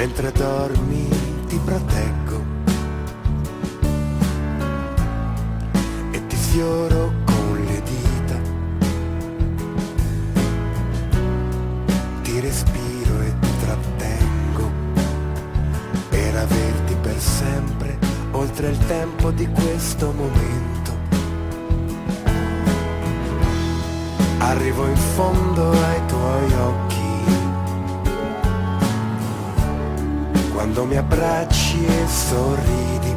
mentre dormi ti proteggo e ti sfioro con le dita, ti respiro e ti trattengo per averti per sempre oltre il tempo di questo momento. Arrivo in fondo ai tuoi occhi quando mi abbracci e sorridi,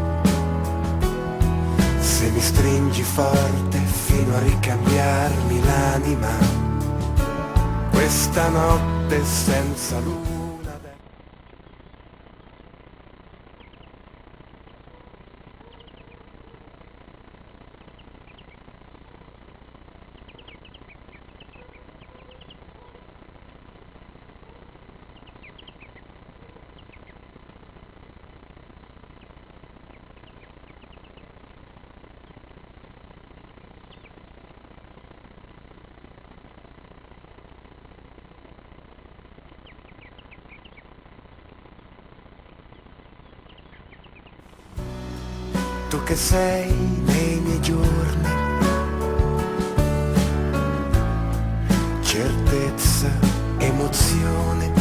se mi stringi forte fino a ricambiarmi l'anima, questa notte senza luna. Tu che sei nei miei giorni, certezza, emozione,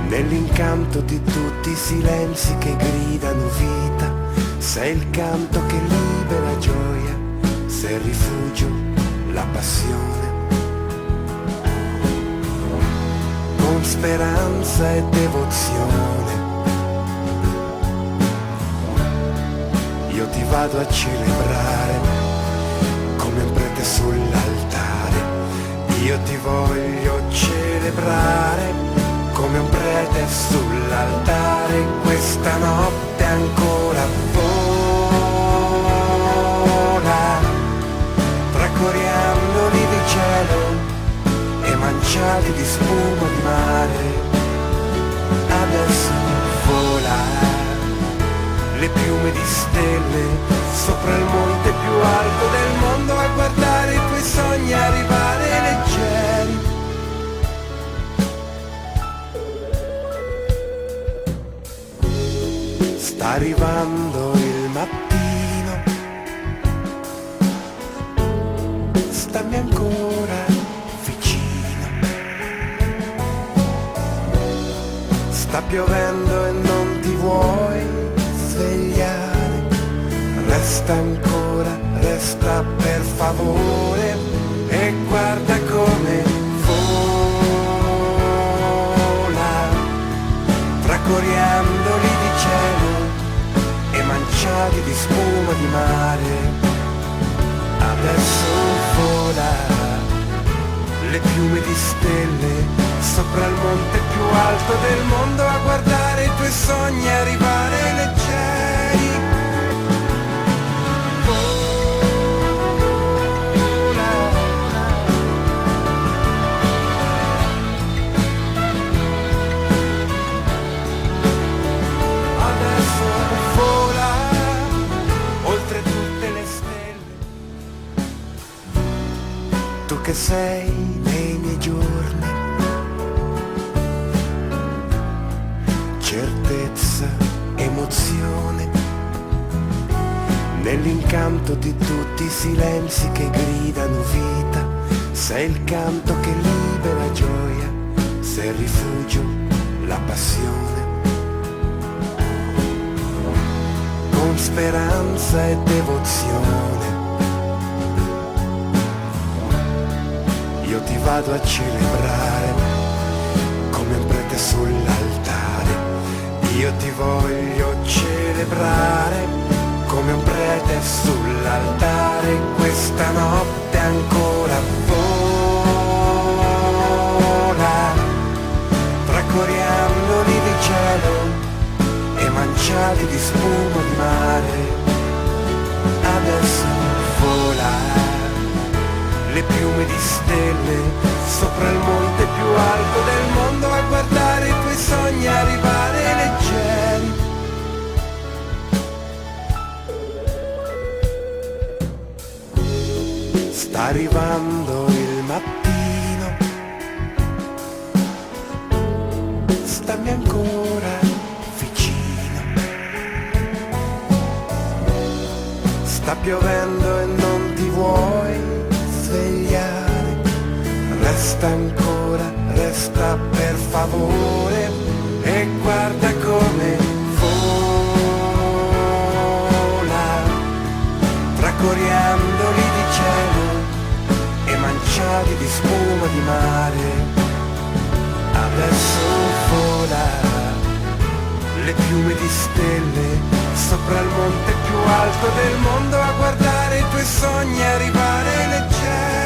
nell'incanto di tutti i silenzi che gridano vita, sei il canto che libera gioia, sei il rifugio, la passione, con speranza e devozione. Io ti vado a celebrare come un prete sull'altare. Io ti voglio celebrare come un prete sull'altare. Questa notte ancora vola tra coriandoli di cielo e manciati di spuma di mare. Adesso vola le piume di stelle sopra il monte più alto del mondo a guardare i tuoi sogni arrivare leggeri. Sta arrivando il mattino, stammi ancora vicino. Sta piovendo e non ti vuoi svegliare, resta ancora, resta per favore e guarda come vola tra coriandoli di cielo e manciati di spuma di mare. Adesso vola le piume di stelle sopra il monte più alto del mondo a guardare i tuoi sogni arrivare leggeri. Vola. Adesso vola oltre tutte le stelle. Tu che sei nei miei giorni, certezza, emozione, nell'incanto di tutti i silenzi che gridano vita, sei il canto che libera gioia, sei il rifugio, la passione, con speranza e devozione. Io ti vado a celebrare come un prete sull'altare. Io ti voglio celebrare come un prete sull'altare. Questa notte ancora vola tra coriandoli di cielo e manciati di spuma di mare. Adesso vola le piume di stelle sopra il monte più alto del mondo a guardare i tuoi sogni arrivare leggeri. Sta arrivando il mattino, stammi ancora sta piovendo e non ti vuoi svegliare, resta ancora, resta per favore e guarda come vola tra coriandoli di cielo e manciati di spuma di mare. Adesso vola le piume di stelle sopra il monte più alto del mondo a guardare i tuoi sogni arrivare leggeri.